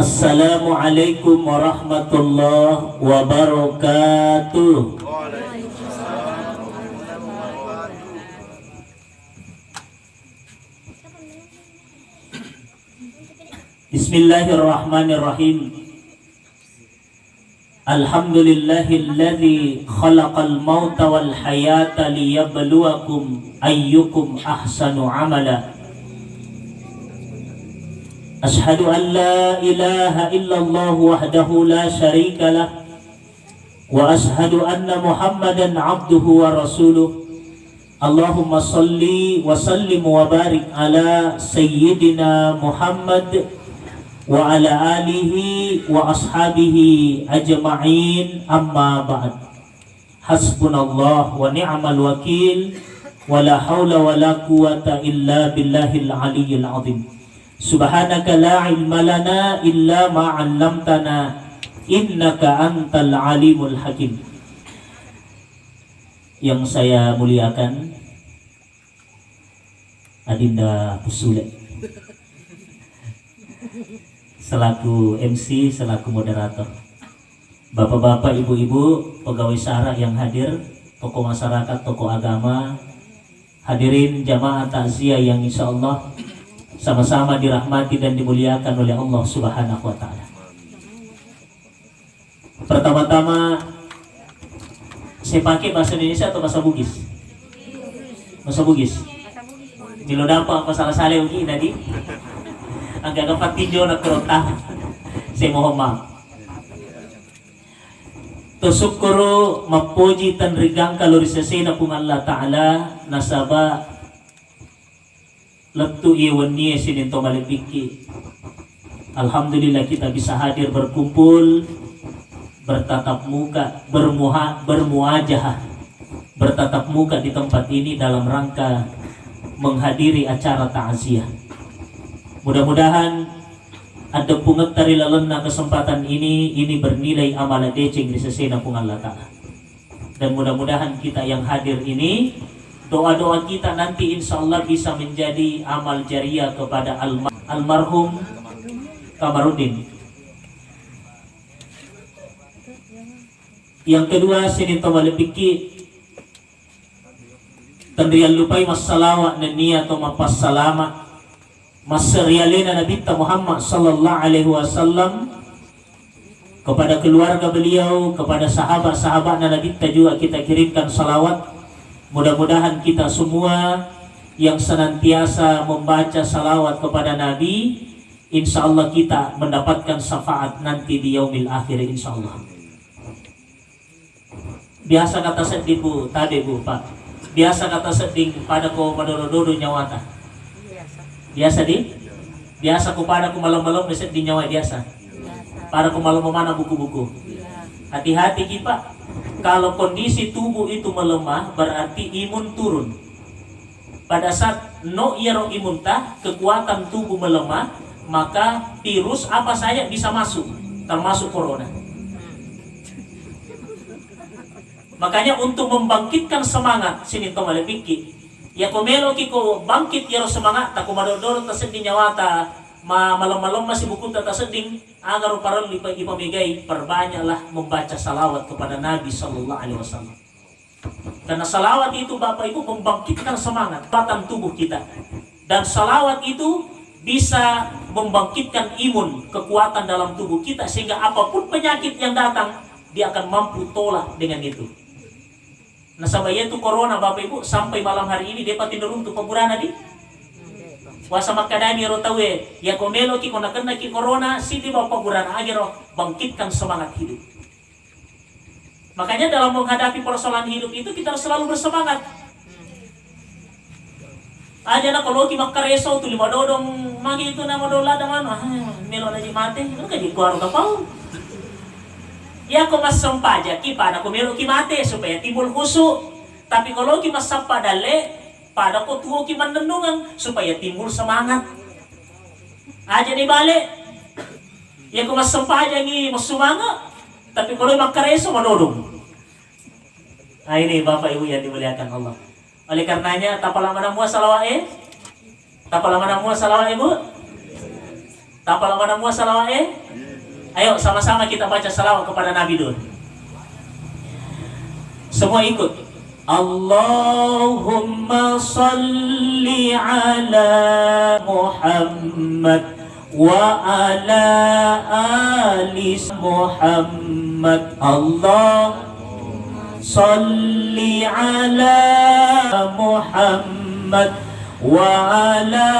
Assalamualaikum warahmatullahi wabarakatuh. Bismillahirrahmanirrahim. Alhamdulillahilladzi khalaqal mauta wal hayata liyabluwakum ayyukum ahsanu amala. Ashhadu an la ilaha illallah wahdahu la syarika lah wa ashhadu anna Muhammadan abduhu wa rasuluh. Allahumma salli wa sallim wa barik ala sayyidina Muhammad wa ala alihi wa ashabihi ajma'in, amma ba'd. Hasbunallah wa ni'mal wakil wa la hawla wa la quwata illa billahil aliyyil azim. Subhanaka la ilma lana illa ma 'allamtana innaka antal alimul hakim. Yang saya muliakan Adinda Pusule selaku MC, selaku moderator, bapak-bapak, ibu-ibu, pegawai syara yang hadir, tokoh masyarakat, tokoh agama, hadirin jamaah takziah yang insya Allah sama-sama dirahmati dan dimuliakan oleh Allah Subhanahu wa ta'ala. Pertama-tama saya pakai bahasa Indonesia atau bahasa Bugis? Bahasa Bugis. Milo dapat apa salah-salah ugi tadi? Agak dapat tinjau nak kerotah. Saya mohon maaf. Tusukuru mapuji tan rigang kalorisasi na pung Allah Ta'ala nasaba letu iwan niya sininto malipiki. Alhamdulillah kita bisa hadir berkumpul, bertatap muka, bermuajah, bertatap muka di tempat ini dalam rangka menghadiri acara ta'ziah. Mudah-mudahan ada punget dari lalena kesempatan ini bernilai amal deceng di sesena pung Allah Ta'ala. Dan mudah-mudahan kita yang hadir ini, doa-doa kita nanti insya Allah bisa menjadi amal jariah kepada almarhum Kamarudin. Yang kedua, sini tawalepiki tandrian lupai masalawat nania atau mapas salama masarialina Nabi Muhammad sallallahu alaihi wasallam, kepada keluarga beliau, kepada sahabat-sahabat Nabi juga kita kirimkan salawat. Mudah-mudahan kita semua yang senantiasa membaca salawat kepada Nabi, insya Allah kita mendapatkan syafaat nanti di yaumil akhir insya Allah. Biasa kata sedih bu, tadi bu pak. Biasa kata sedih pada ko madodo nyawata. Biasa di? Biasa ko pada ko malam-malam di nyawa biasa. Pada ko malam mana buku-buku. Hati-hati kita. Kalau kondisi tubuh itu melemah, berarti imun turun. Pada saat no iero imun kekuatan tubuh melemah, maka virus apa saja bisa masuk, termasuk corona. Makanya untuk membangkitkan semangat, sini to malepiki. Ya komelo kiko bangkit iero semangat, tak kumadodoro taseding nyawata, malam-malam masih buku tata seding agar para ipamigai, perbanyaklah membaca salawat kepada Nabi sallallahu alaihi wasallam. Karena salawat itu Bapak Ibu membangkitkan semangat batang tubuh kita. Dan salawat itu bisa membangkitkan imun, kekuatan dalam tubuh kita, sehingga apapun penyakit yang datang dia akan mampu tolak dengan itu. Nah sabaya itu corona Bapak Ibu sampai malam hari ini dia pati untuk pemurana di wasa makadani rotawe ya komelo ki kona kena ki corona siti bapak burana agero bangkitkan semangat hidup. Makanya dalam menghadapi persoalan hidup itu kita harus selalu bersemangat. Aja na kalau ki makareso tu lima dodong magi itu nama dola daman melo aja mate itu kan di keluarga pau. Ya ko mas sempaja ki pada ko melo ki mate supaya timbul khusyuk. Tapi kalau ki mas sampa dale pada ko tuo ki mandendungan supaya timbul semangat. Aja nih balik. Ya ko mas sempaja ngi mas semangat. Tapi kalau makareso madodong. Nah ini Bapak Ibu yang dimuliakan Allah. Oleh karenanya tapala mana mua salawat Tapala mana mua salawat Ibu? Tapal mana mua salawat Ayo sama-sama kita baca salawat kepada Nabi dulu. Semua ikut. Allahumma salli ala Muhammad wa ala ali Muhammad. Allah salli ala Muhammad wa ala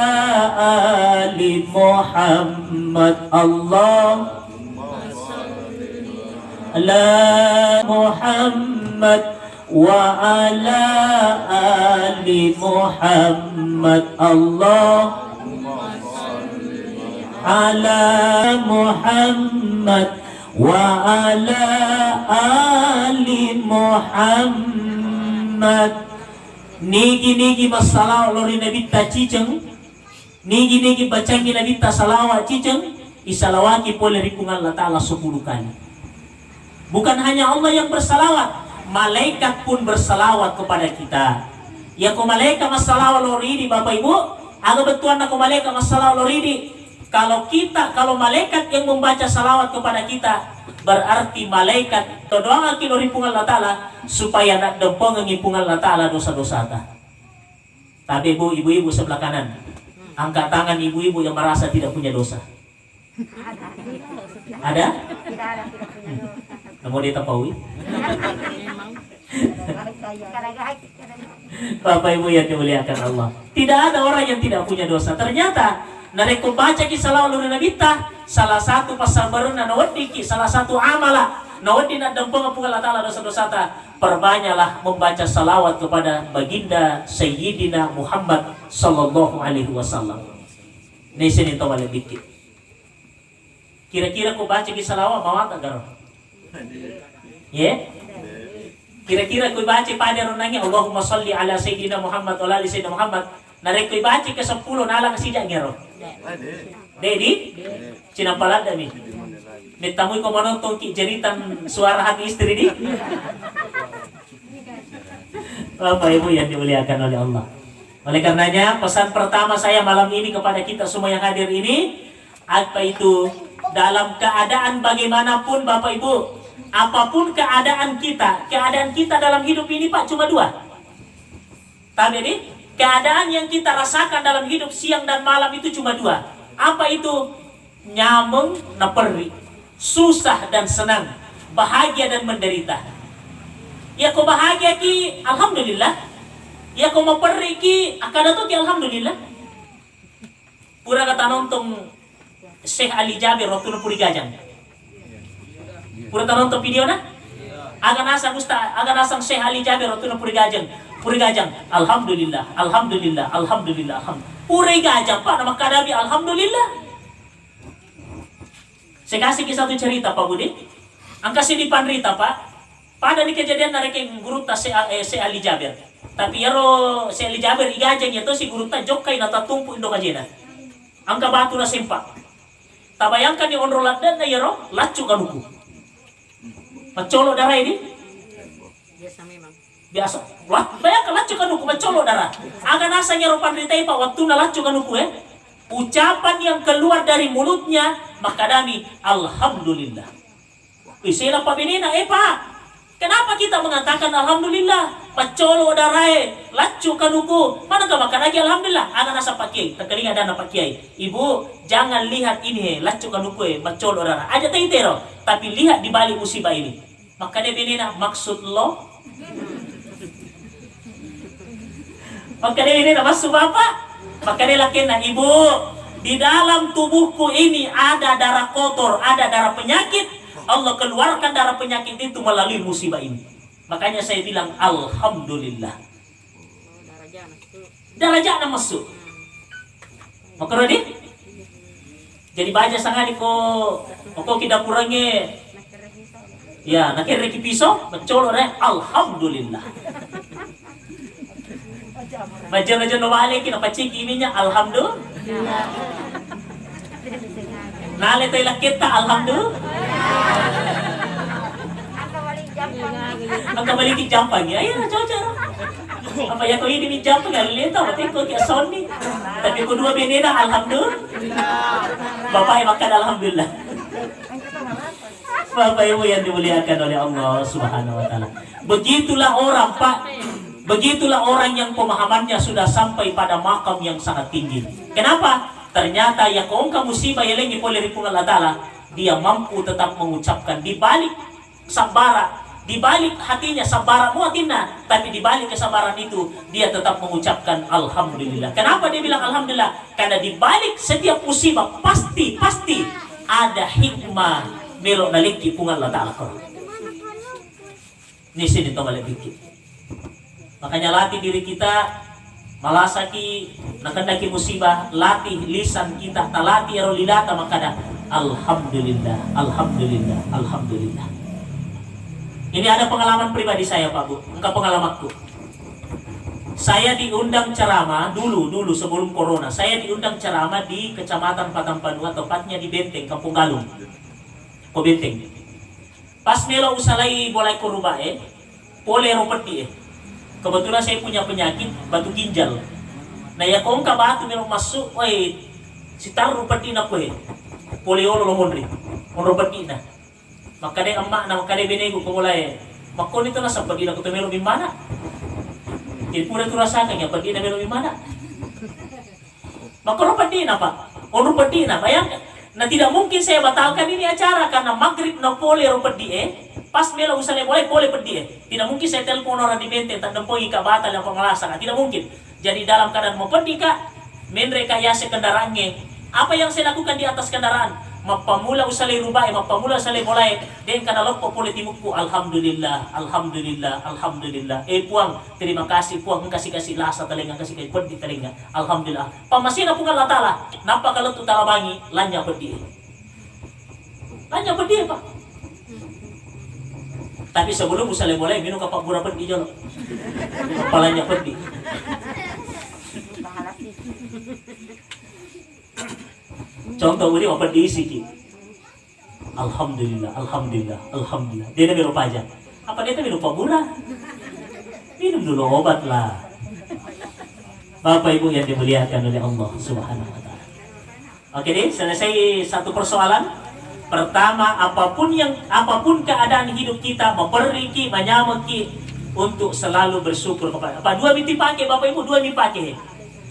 ali Muhammad. Allah ala Muhammad wa ala ali Muhammad. Allah ala Muhammad wa ala ali Muhammad. Nigi masalah lori nabi ta ciceng, nigi bacangi nabi ta salawat ciceng, isalawaki boleh rikungan Allah Ta'ala 10 kali. Bukan hanya Allah yang bersalawat, malaikat pun bersalawat kepada kita. Ya ko malaikat masalawat loridi Bapak Ibu, aga betuan na ko malaikat masalawat loridi. Kalau malaikat yang membaca salawat kepada kita, berarti malaikat doa lori pungal Allah Ta'ala supaya nak dempong ngipungal Allah Ta'ala dosa-dosa ta. Tapi ibu-ibu sebelah kanan, angkat tangan ibu-ibu yang merasa tidak punya dosa. Ada? Mau ditapawi? Bapak Ibu yang dimuliakan Allah, tidak ada orang yang tidak punya dosa. Ternyata nareko baca kisah lalu nabita salah satu pasal baru na nawadiki, salah satu amala nawadi na dampung Allah Ta'ala dosa-dosa ta. Perbanyaklah membaca salawat kepada baginda Sayyidina Muhammad sallallahu alaihi wasallam. Nese ni tawale dikit. Kira-kira ko baca kisah lawa mawat agar. Ya? Kira-kira ko baca pada runangnya Allahumma salli ala Sayyidina Muhammad wa ala Sayyidina Muhammad. Narek ko baca ke 10 nalang sijak ngero. Dedi? Cinapalat dami. Nitamu ko menonton ki jeritan suara hati istri di. Bapak Ibu yang dimuliakan oleh Allah. Oleh karenanya pesan pertama saya malam ini kepada kita semua yang hadir ini, apa itu? Dalam keadaan bagaimanapun Bapak Ibu, apapun keadaan kita dalam hidup ini Pak cuma 2. Tapi ini keadaan yang kita rasakan dalam hidup siang dan malam itu cuma 2. Apa itu? Nyameng na perri, susah dan senang, bahagia dan menderita. Ya ko bahagia ki alhamdulillah, ya ko maperri ki akada to ki alhamdulillah. Pura kata nonton Syekh Ali Jabir waktu nu Purigajang. Pura nonton video na? Aga nasang Syekh Ali Jabir waktu nu Purigajang. Alhamdulillah. Purigajang Pak nama kadabi alhamdulillah. Saya kasih satu cerita Pak Budi. Angka sini panrita Pak. Pada ni kejadian nareking guru ta Syekh Ali Jabir. Tapi yaro Syekh Ali Jabir igajang itu si guru ta jokai na tatumpu indo kajena. Angka batu na sempak. Tabayangkan ni onrolat dan na yaro lacu kanuku. Macolo darah ini? Biasa memang. Biasa. Bayangkan lacu kanuku macolo darah. Aga nasa yaro panritai Pak waktu na lacu kanuku ucapan yang keluar dari mulutnya maka dami alhamdulillah. Sila Pak Benina Pak. Kenapa kita mengatakan alhamdulillah? Macolo darai, lacu kanuku. Mana ka makan lagi alhamdulillah? Ana nasa pakai, terkeling ada na pakai. Ibu, jangan lihat ini lacu kanuku macolo darah. Aja tero, tapi lihat di balik musibah ini. Makanya Benina maksud lo. Makanya Benina maksud Bapak. Makanya lakinya ibu, di dalam tubuhku ini ada darah kotor, ada darah penyakit. Allah keluarkan darah penyakit itu melalui musibah ini. Makanya saya bilang alhamdulillah. Darah jana masuk. Maka Rodi? Jadi baca sangat ko kita kurangnya. Ya, nak reki pisau, mencolok alhamdulillah. Baca no balik kita pacik ininya alhamdulillah. Nale tayo lakita alhamdulillah. Ang kabalikit jampang ya, ayan, jauh-jauh. Apa ya ko ini jampang, alilita, mati ko kaya Sony. Tapi ko dua benena, alhamdulillah. Bapak makan alhamdulillah. Bapak Ibu yang dimuliakan oleh Allah Subhanahu wa taala. Begitulah orang, Pak. Begitulah orang yang pemahamannya sudah sampai pada makam yang sangat tinggi. Kenapa? Ternyata ya kong musibah yang lagi oleh Allah taala, dia mampu tetap mengucapkan di balik sabara, di balik hatinya sabara muatina, tapi di balik kesabaran itu dia tetap mengucapkan alhamdulillah. Kenapa dia bilang alhamdulillah? Karena di balik setiap musibah pasti ada hikmah melok naliki pungal Allah taala. Ini sini to balik dikit. Makanya latih diri kita malasaki nakandaki musibah, latih lisan kita talati erolilata makada alhamdulillah, alhamdulillah, alhamdulillah. Ini ada pengalaman pribadi saya Pak Bu, engkau pengalamanku. Saya diundang ceramah dulu sebelum corona. Saya diundang ceramah di Kecamatan Patampanua, tepatnya di Benteng, Kampung Galung. Ko Benteng. Pas melo usalai bolai korubah pole ropeti Kebetulan saya punya penyakit batu ginjal. Nah ya kong ka batu melo masuk, si taruh ropeti na poliolo lo monri. On ropeti na. Maka deh emak na maka deh benego ko mulai. Makon itu na sa pagi na ko melo bimana. Jadi pura tu rasakan ya pagi na melo bimana. Maka ropeti na Pak. On ropeti na, bayangkan. Nah tidak mungkin saya batalkan ini acara karena maghrib na pole ropeti pas melo usale pole pedi Tidak mungkin saya telepon orang di Benteng tak dempoi ka batal yang pengalasan. Tidak mungkin. Jadi dalam keadaan mau pergi Kak, menrekayasa kendaraannya. Apa yang saya lakukan di atas kendaraan? Mapamula usale rubai, mapamula usale mulai den kana lokpo pole timukku. Alhamdulillah, alhamdulillah, alhamdulillah. Puang, terima kasih puang kasih lasa telinga kasih pedi telinga. Alhamdulillah. Pamasina pungal Allah taala. Napa kalau tu talabangi lanya pedi. Lanya pedi Pak. Tapi sebelum usale mulai minum kapak gura pedi jolo. Kepalanya pedi. Contoh ini apa diisi? Alhamdulillah, alhamdulillah, alhamdulillah. Dia minum apa aja? Apa dia minum pak gura? Minum dulu obat lah. Bapak Ibu yang dimuliakan oleh Allah Subhanahu wa taala. Oke deh, selesai satu persoalan. Pertama, apapun keadaan hidup kita, memperiki, menyamaki untuk selalu bersyukur kepada. Apa dua mimpi pakai Bapak Ibu, dua mimpi pakai.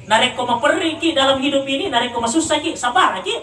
Narek ko memperiki dalam hidup ini, narek ko masusah ki, sabar ki.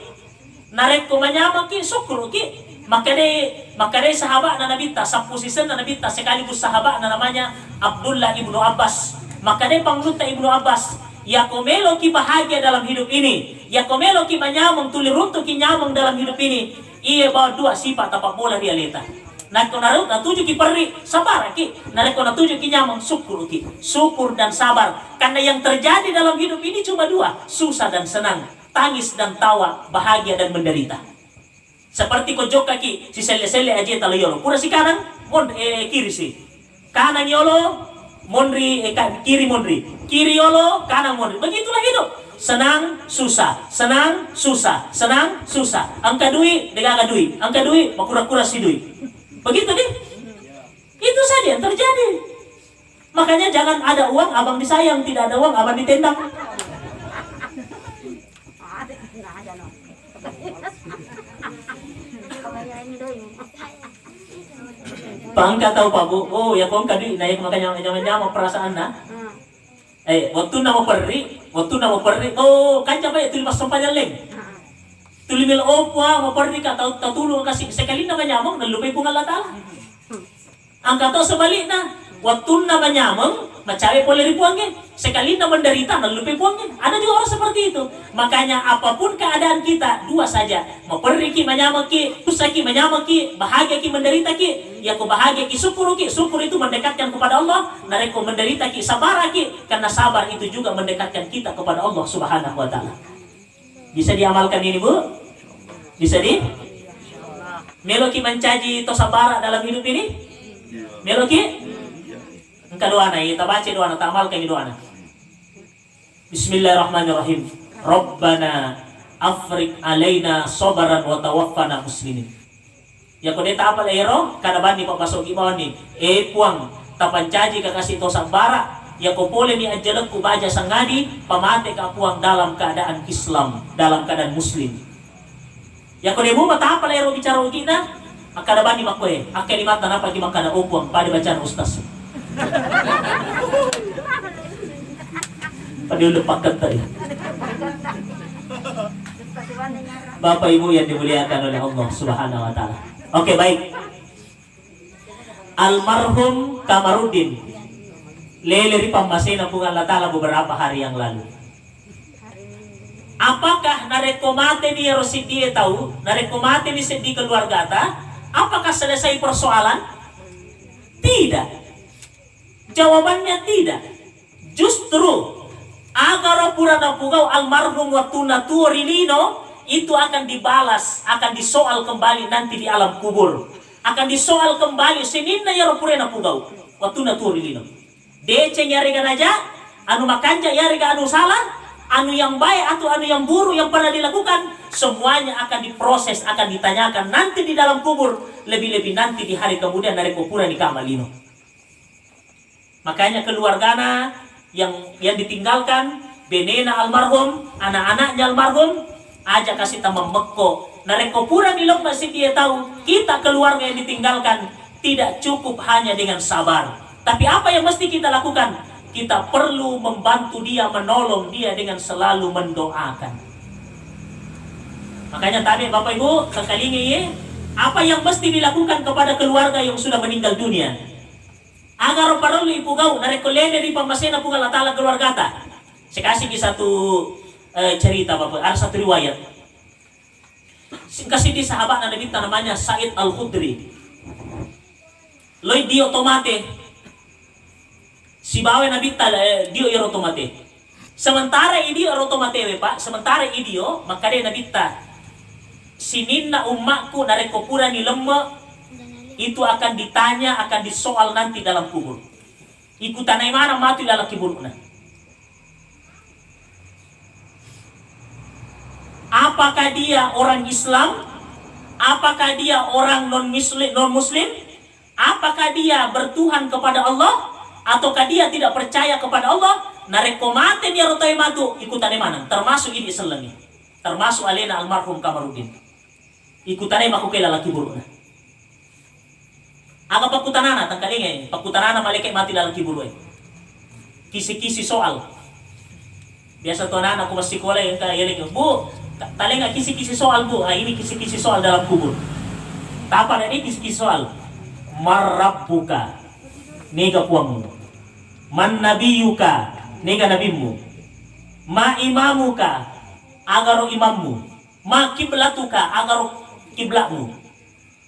Narek ko menyamaki, syukur ki. Maka deh sahabat na nabita, sampusisen na nabita sekaligus sahabat na namanya Abdullah ibnu Abbas. Maka deh pangluta ibnu Abbas, ya komelo ki bahagia dalam hidup ini, ya komelo ki menyamang tuliruntu ki nyamang dalam hidup ini. Iya bawa dua sifat tapak bola dia leta. Nako narut natuju ki perri sabar ki. Nako natuju ki nyamang syukur ki. Syukur dan sabar. Karena yang terjadi dalam hidup ini cuma dua, susah dan senang, tangis dan tawa, bahagia dan menderita. Seperti kojok kaki si sele-sele aja talo yolo. Pura si kanan, kiri si. Kanan yolo, kiri mondri. Kiri yolo, kanan mondri. Begitulah hidup. Senang, susah, senang, susah, senang, susah. Angka duit, degaga duit. Angka duit, makura-kura si duit. Begitu deh. Itu saja yang terjadi. Makanya jangan ada uang, abang disayang. Tidak ada uang, abang ditendang. Pangka tahu Pak Bu. Oh ya kong kadi, nah ya makanya nyama perasaan na. Waktu nama perri. Oh, kanca ba itu limas sampanya leng. Tulimil opwa mo perri ka tatulong kasi sekali na manyamang nalupay po Allah taala. Ang kato sebalik na, waktu na manyamang macawe pole ribuangnya. Sekali na menderita nalupay puangnya. Ada juga orang seperti itu. Makanya apapun keadaan kita, dua saja. Mau perri ki manyamang ki, susah ki manyamang ki, bahagia ki menderita ki. Ya ko bahagia ki syukur ki. Syukur itu mendekatkan kepada Allah. Nareko menderita ki sabar ki. Karena sabar itu juga mendekatkan kita kepada Allah Subhanahu wa taala. Bisa diamalkan ini Bu? Bisa di? Meloki mencaji to sabara dalam hidup ini? Meloki? Engka doana, kita baca doana, tak amalkan doana. Bismillahirrahmanirrahim. Rabbana afrik alaina sabaran wa tawaffana muslimin. Ya ko deta apal ero kada bani pa pasok ibaw ni puang tapancaji kakasi to sabara ya ko pole ni ajalak ku baja sangadi pamate ka puang dalam keadaan Islam, dalam keadaan Muslim. Ya ko demo mata apa lero bicara ugina, akada bani makoe, akali mata napa di makana opuang pada bacaan ustaz. Pada lepak kata ya. Bapak Ibu yang dimuliakan oleh Allah Subhanahu wa taala. Oke, baik. Almarhum Kamarudin leleri pambasin pungan Allah taala beberapa hari yang lalu. Apakah narekomate dia Rosidie tahu? Narekomate di keluarga ta? Apakah selesai persoalan? Tidak. Jawabannya tidak. Justru agar purana pugau almarhum waktu naturilino itu akan dibalas, akan disoal kembali nanti di alam kubur. Akan disoal kembali seninna ya purana pugau waktu naturilino. Dece nyarigan aja, anu makanja yariga anu salah, anu yang baik atau anu yang buruk yang pernah dilakukan, semuanya akan diproses, akan ditanyakan nanti di dalam kubur, lebih-lebih nanti di hari kemudian dari kuburan di Kamalino. Makanya keluargana yang ditinggalkan, benena almarhum, anak-anaknya almarhum, aja kasih tambah mekko. Dari kuburan di lomba si dia tahu, kita keluarga yang ditinggalkan tidak cukup hanya dengan sabar. Tapi apa yang mesti kita lakukan? Kita perlu membantu dia, menolong dia dengan selalu mendoakan. Makanya tadi Bapak Ibu kekalingi apa yang mesti dilakukan kepada keluarga yang sudah meninggal dunia. Agar perlu ibu gau dari kolene di pamasena pugal atala keluarga ta. Saya kasih satu cerita Bapak, ada satu riwayat. Kasih di sahabat Nabi namanya Said Al-Khudri. Loi dia otomate si bawa Nabi dio iro tomate. Sementara idio iro tomate Pak, sementara idio maka dia Nabi sininna ummakku dari kuburan di lemma itu akan ditanya, akan disoal nanti dalam kubur. Ikutan mana mati dalam kuburna. Apakah dia orang Islam? Apakah dia orang non-muslim? Apakah dia bertuhan kepada Allah? Ataukah dia tidak percaya kepada Allah? Narekomate dia rotai matu ikutan mana? Termasuk ini selengi, termasuk alena almarhum Kamarudin. Ikutan maku kela laki buruk. Aga pakutanana tangkalinge, pakutanana malaikat mati dalam kiburu. Kisi-kisi soal. Biasa tuh anak aku masih sekolah yang kayak ini, Bu, talenga kisi-kisi soal Bu. Ini kisi-kisi soal dalam kubur. Apa ini kisi-kisi soal? Marabbuka, nega puangmu. Man nabiyuka, nega nabimu. Ma imamuka, agaro imammu. Ma kiblatuka, agaro kiblatmu.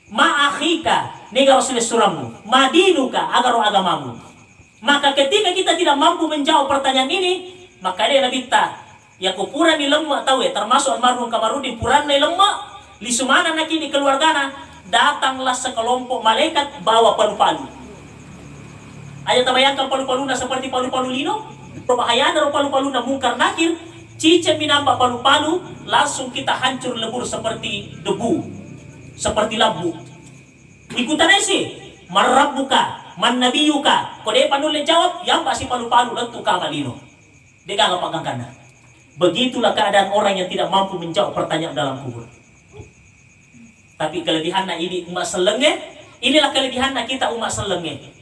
Ma akhika, nega rasul surammu. Ma dinuka, agaro agamamu. Maka ketika kita tidak mampu menjawab pertanyaan ini, maka dia Nabi ya kupuran ni lemma tahu ya, termasuk almarhum Kamarudin puran ni lemma, li sumana nak ini keluargana, datanglah sekelompok malaikat bawa palu-palu. Ayo tabayangkan palu-paluna seperti palu-palu lino, berbahaya dari palu-palu na mungkar nakir, cice minampak palu-palu, langsung kita hancur lebur seperti debu, seperti labu. Ikutan aja sih, marabbuka, man nabiyuka, kode panule jawab, yang pasti palu-palu lentu Kamalino. Dia gak pegang kanan. Begitulah keadaan orang yang tidak mampu menjawab pertanyaan dalam kubur. Tapi kelebihannya ini umat selenge, inilah kelebihannya kita umat selenge.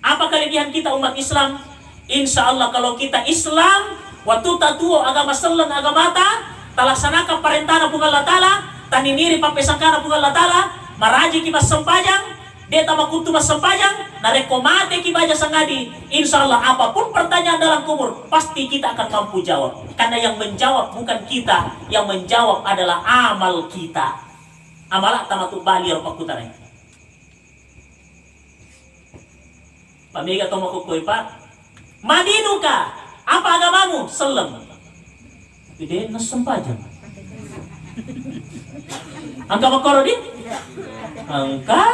Apa kelebihan kita umat Islam? Insya Allah kalau kita Islam, waktu tatuo agama seleng agama ta, talaksanakan perintah pungal Allah Ta'ala, taniniri papesangkana pungal Allah Ta'ala, maraji kibas sempajang, dia tambah kutu mas sempajang, narekomate kibaja sangadi. Insya Allah apapun pertanyaan dalam kubur, pasti kita akan mampu jawab. Karena yang menjawab bukan kita, yang menjawab adalah amal kita. Amalak tamatu bali ropakutanay. Pamiga tomakukoy pa. Madinuka, apa agamamu? Selem. Ide nas sempajang. Angka makoro din? Angka.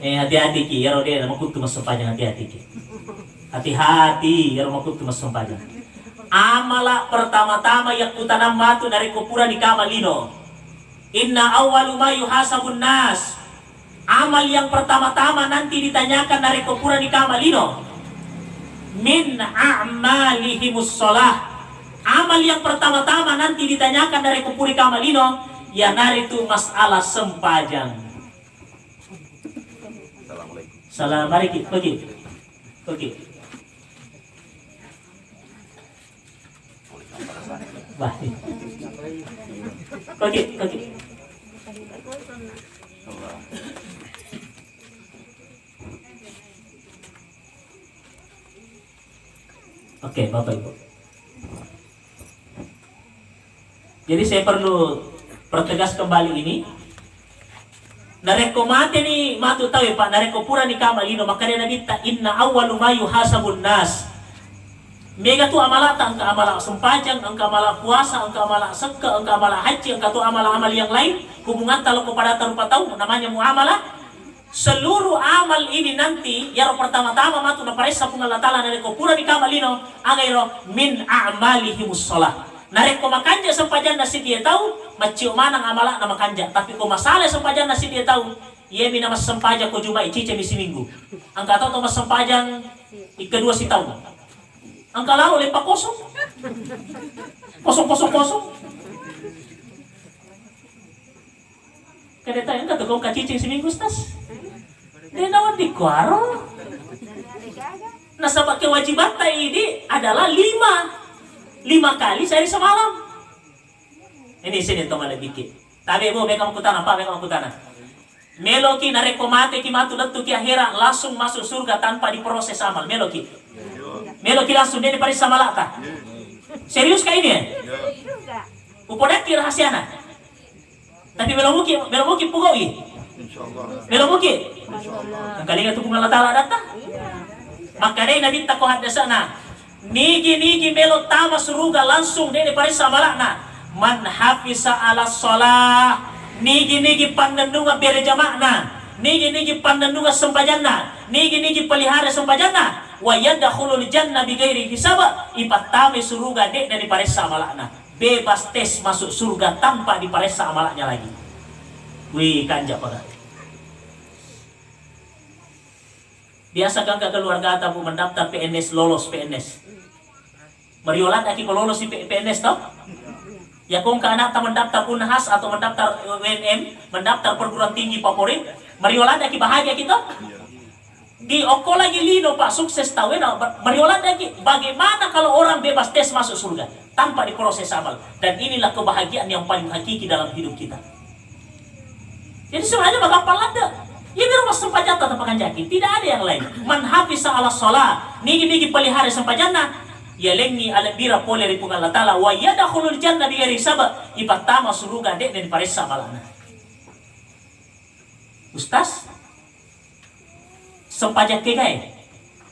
Hati-hati ki, ya rode makut mas sempajang hati-hati ki. Hati-hati, ya makut mas sempajang. Amala pertama-tama yang kutanam matu dari kuburan di Kamalino. Inna awwalu ma yuhasabun nas Amal yang pertama-tama nanti ditanyakan dari kupura di kamalino. Min a'malihimus sholah. Amal yang pertama-tama nanti ditanyakan dari kupuri kamalino, ya nari itu masalah sempajang. Assalamualaikum. Oke. Baik. Oke. Oke, Bapak Ibu. Jadi saya perlu pertegas kembali ini. Nareko mate ni matu tahu ya Pak, nareko pura ni kamalino maka dia nabi ta inna awwalu ma yuhasabun nas. Mega tu amalata angka amala sempajang, angka amala puasa, angka amala sedekah, angka amala haji, angka tu amal-amal yang lain hubungan kalau kepada tarupa tahu namanya muamalah. Seluruh amal ini nanti yang pertama-tama matu na paresa pun Allah Taala nareko pura ni kamalino agairo min a'malihimus shalah. Nareko makanja sempajan nasi dia tahu maciu manang amala nama kanja tapi ko masalah sempajan nasi dia tahu ia mina mas sempaja ko juma icice misi minggu angka tahu mas sempajang kedua si tahu angka lalu lepak kosong kada tahu angka kau kacicing seminggu stas dia nawan di kuaro nasabak kewajiban ini adalah 5 kali sehari semalam. Ini sini to mala dikit. Tabi mo beka makutana pa beka makutana. Meloki na rekomate ki matu datu ki akhira langsung masuk surga tanpa diproses amal. Meloki langsung dia diparis sama lata. Serius kayak ini ya? Upodak ki rahasiana. Tapi melomuki pugoi. Melomuki. Kali nga tupung Allah Taala data. Maka dai nabi ta ko hadasana. Nigi melo tama suruga langsung dia diparis sama lata. Man hafisa ala sholah nigi pandanunga bere jamakna nigi pandanunga sempajana nigi pelihara sempajana wa yadkhulul jannah bighairi hisab ipatame suruga dek dari paresa amalakna bebas tes masuk surga tanpa diparesa amalaknya lagi. Wih kanja pada biasa kan keluarga tabu mendaftar PNS lolos PNS Mariolan aki lolos si PNS toh. Ya kung ka anak ta mendaftar Unhas atau mendaftar UNM, mendaftar perguruan tinggi favorit, Mariolan aki bahagia kita. Di oko lagi lino Pak sukses tahu na Mariolan aki bagaimana kalau orang bebas tes masuk surga tanpa diproses amal dan inilah kebahagiaan yang paling hakiki dalam hidup kita. Jadi sebenarnya bagaimana lada? Ya biar mas sempajata tapakan jaki, tidak ada yang lain. Man hafisa ala sholah, nigi pelihara sempajana. Ya lengi ala bira pole ripung Allah Ta'ala wa yadakhulul jannah bighairi hisab ipatama suruga dek dan paresa balana. Ustaz sempajak ke gay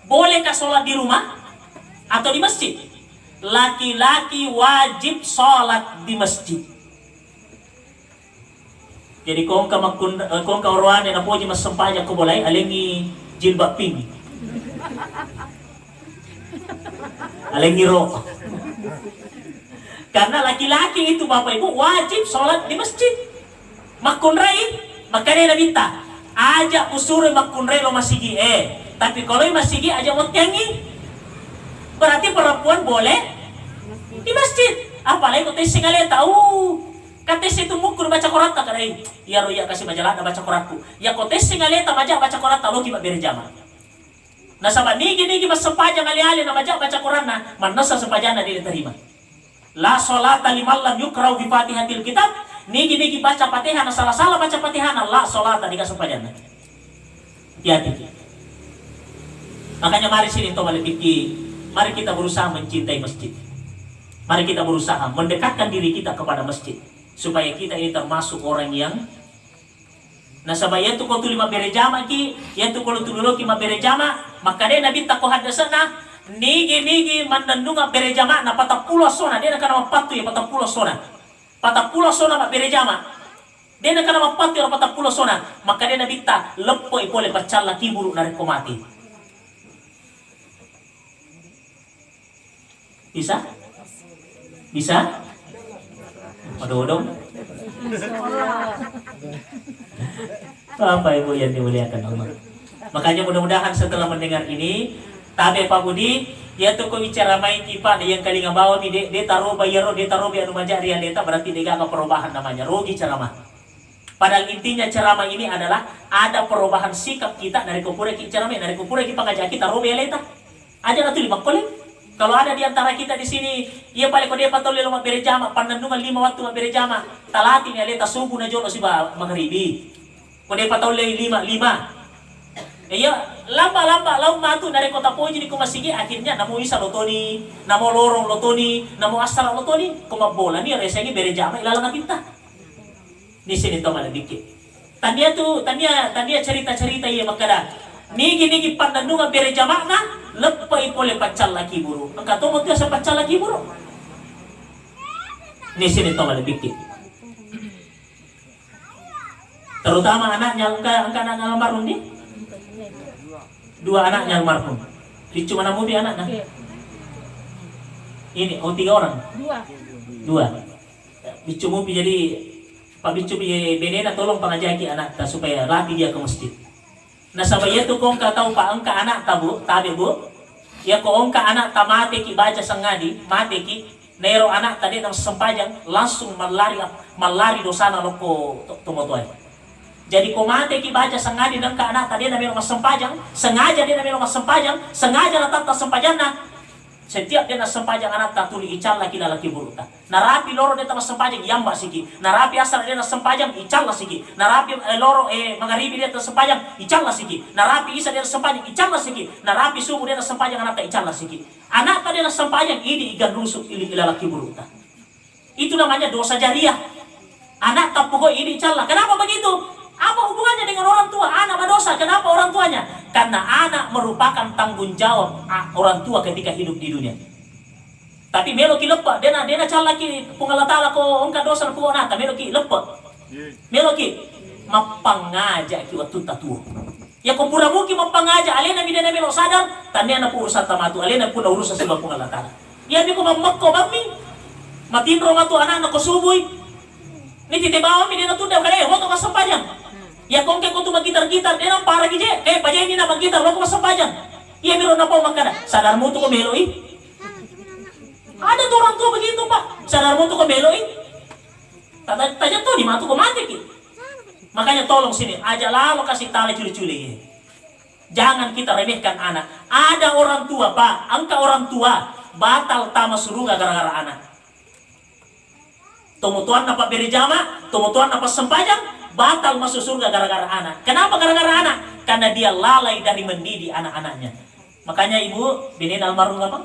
bolehkah sholat di rumah atau di masjid? Laki-laki wajib sholat di masjid. Jadi kong ka orwane na poji mas sempajak ko boleh alengi jilbab pink alengi rok. Karena laki-laki itu Bapak Ibu wajib sholat di masjid. Makunrai makanya nabita ajak usure makunrai lo masigi tapi kalau masigi aja mau tiangi berarti perempuan boleh di masjid. Apalagi kau tes singalnya tahu kates itu mukur baca Quran tak kadai ya roya kasih majalah baca Quranku ya kau tes singalnya tak baca Quran tak lo kibat berjamaah. Nah sama nigi mas sempajang ali-ali na baca Quran na manasa sempajang na diterima. La sholata liman lam yukrau bi Fatihatil kitab. Nigi baca Fatihah na salah baca Fatihah na la sholata di sempajang na. Hati-hati. Makanya mari sini to malipiki, mari kita berusaha mencintai masjid. Mari kita berusaha mendekatkan diri kita kepada masjid supaya kita ini termasuk orang yang nasabaya tu kau tu lima berejama ki, ya tu kalau tu dulu ki ma berejama, maka dia nabi tak kau hadasana, nigi mandandunga berejama, na patah pulau sona, dia nak nama patu ya patah pulau sona ma berejama, dia nak nama patu ya patah pulau sona, maka dia nabi tak lepoi boleh bacala kiburu na rekomati. Bisa? Aduh. Bapak Ibu yang dimuliakan Allah. Makanya mudah-mudahan setelah mendengar ini, tabe Pak Budi, ya tuh kau bicara main kipa yang kali ngabawa nih, dia taruh bayar, dia taruh biar rumah jari yang deta berarti dia gak perubahan namanya, rugi ceramah. Padahal intinya ceramah ini adalah ada perubahan sikap kita dari kupure kita ceramah, dari kupure kita ngajak kita rugi leta. Aja nanti 5 kali. Kalau ada di antara kita di sini, ia paling kode patol lelo berjama, panandungan 5 waktu berjama, talati ni leta subuh na jono siba maghribi. Kode patol le 5. Iya, lama tu dari kota Poji di Kumasigi akhirnya namo isa lotoni, namo lorong lotoni, namo asal lotoni, kumabola ni resengi berjama ilalang kita. Di sini to mana dikit. Tania cerita-cerita iya makada. Nigi pandandungan berjama na lepai pole pacal laki buru. Angka to mo sa pacal laki buru. Di sini to mana dikit. Terutama anaknya angka anak almarhum ni. 2 anaknya almarhum. Ricu mana mubi anaknya? Ini 3 orang. 2. Ricu mubi jadi Pak Bicu benena tolong pengajaki anak ta supaya latih dia ke masjid. Nah sabaya tu kong ka tahu pa angka anak tabu, tabi bu. Ya ko angka anak ta mate ki baca sangadi, mate ki nero anak tadi nang sempajang langsung malari dosana loko tumotoy. Jadi ko mate ki baca sangadi nang ka anak tadi na mero sempajang, sengaja dia na mero sempajang, sengaja na tata sempajang na. Setiap dia nak sempajang anak tak tuli ical laki lalaki buruta. Narapi loro dia tak sempajang yamba siki. Narapi asal dia nak sempajang ical lah siki. Narapi loro magharibi dia tak sempajang ical lah siki. Narapi isa dia nak sempajang ical lah siki. Narapi subuh dia nak sempajang anak tak ical lah siki. Anak tak dia nak sempajang ini ikan rusuk ili lalaki buruta. Itu namanya dosa jariah. Anak tak pukul ini ical lah. Kenapa begitu? Apa hubungannya dengan orang tua? Anak berdosa. Kenapa orang tuanya? Karena anak merupakan tanggung jawab orang tua ketika hidup di dunia. Tapi meloki lepa, dena calaki pungalatala ko ongka dosa na puo nata, meloki lepa. Meloki mapangaja ki waktu tatuo. Ya ko pura muki mapangaja, alena mi dena melo sadar, tanya na po urusan tamatu, alena po na urusan sa pungalatala. Ya mi ko mamakko bami. Matindro matu anak na ko suboy. Ni titibawa mi dena tudaw kaya, mo to kasampanyang. Ya kong kaya ko tu magitar-gitar, dia nang para gije, kaya pajay ni na magitar, lo ko masapajang. Iya biro na po magkana, sadar mo to ko melo eh. Ada tuh orang tua begitu pak, sadar mo to ko melo eh. Tanya to, di matu ko mati ki. Makanya tolong sini, aja lalu kasih tali culi-culi. Jangan kita remehkan anak. Ada orang tua pak, angka orang tua batal tama surga gara-gara anak. Tumutuan napa beri jama, tumutuan napa sempajang, batal masuk surga gara-gara anak. Kenapa gara-gara anak? Karena dia lalai dari mendidik anak-anaknya. Makanya ibu, binin almarhum apa?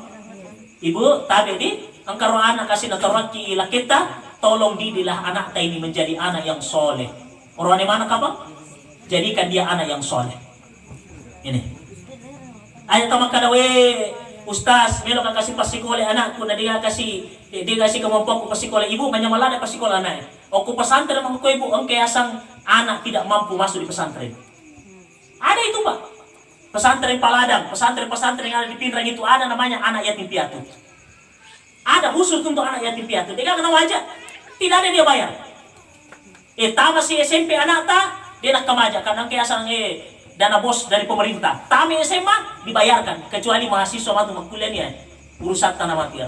Ibu, tabi di, angkaro anak kasih nataraki ila kita, tolong didilah anak ini menjadi anak yang soleh. Orang di mana kapal? Jadikan dia anak yang soleh. Ini. Ayat tamak kadawe, Ustaz, melo ka kasih pasikole anakku na dia kasih kemampuan ko pasikole ibu manyamalada pasikole anak. O ku pesantren mo ko ibu ang kayasang anak tidak mampu masuk di pesantren. Ada itu Pak. Pesantren Paladang, pesantren yang ada di Pinrang itu ada namanya anak yatim piatu. Ada khusus untuk anak yatim piatu. Dia kena wajah. Tidak ada dia bayar. Tama si SMP anak ta, dia nak kemaja karena kayasang dana bos dari pemerintah. Tami SMA dibayarkan kecuali mahasiswa matu magkuliah niya. Urusan tanah mati.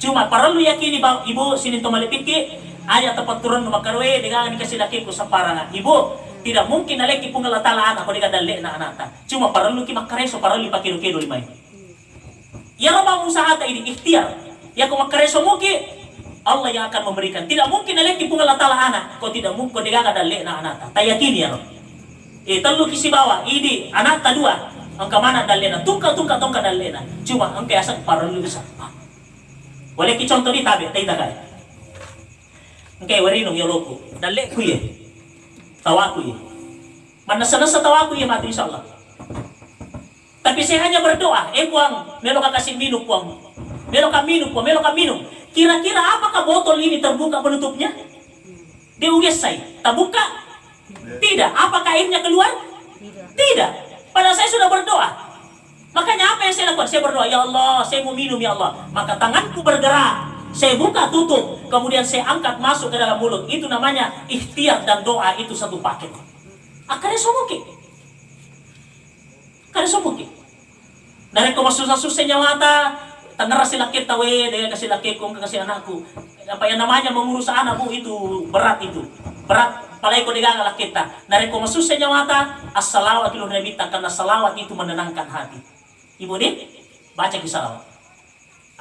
Cuma perlu yakini bang ibu sini to malipiki aya tepat turun makarwe dengan dikasih laki ko sa paranga. Ibu tidak mungkin naleki pungalatala anak ko dikadalle na anata. Cuma perlu ki makareso perlu pakido-kido limay. Ya rabang usaha ta ini ikhtiar. Ya ko makareso muki Allah yang akan memberikan. Tidak mungkin naleki pungalatala anak ko tidak mungkin dikadalle na anata. Tayakini ya. Telu kisi bawa, ini anak ta 2. Angka mana dalena, tungka dalena. Cuma angka asak parlu bisa. Boleh ki contoh di tabi, tay tagay. Angka warinong yoloko, dalle ku ye. Tawa ku ye. Manasa-nasa tawa ku ye mati insyaallah. Tapi saya hanya berdoa, buang, melo ka kasih minum puang. Melo ka minum. Kira-kira apakah botol ini terbuka penutupnya? Diugesai, terbuka? Tidak. Apakah airnya keluar? Tidak. Padahal saya sudah berdoa. Makanya apa yang saya lakukan? Saya berdoa, ya Allah, saya mau minum ya Allah. Maka tanganku bergerak. Saya buka tutup. Kemudian saya angkat masuk ke dalam mulut. Itu namanya ikhtiar dan doa itu satu paket. Akare somuki. Kare somuki. Dari ko masusah-susah nyawata, tangar si laki tawe, dia kasih laki ko kasih anakku. Apa yang namanya mengurus anakku itu berat itu. Berat, palai ko digagal laki ta. Dari ko masusah nyawata, as-salawat ilu nabi ta, karena salawat itu menenangkan hati. Ibu ni, baca kisah salawat.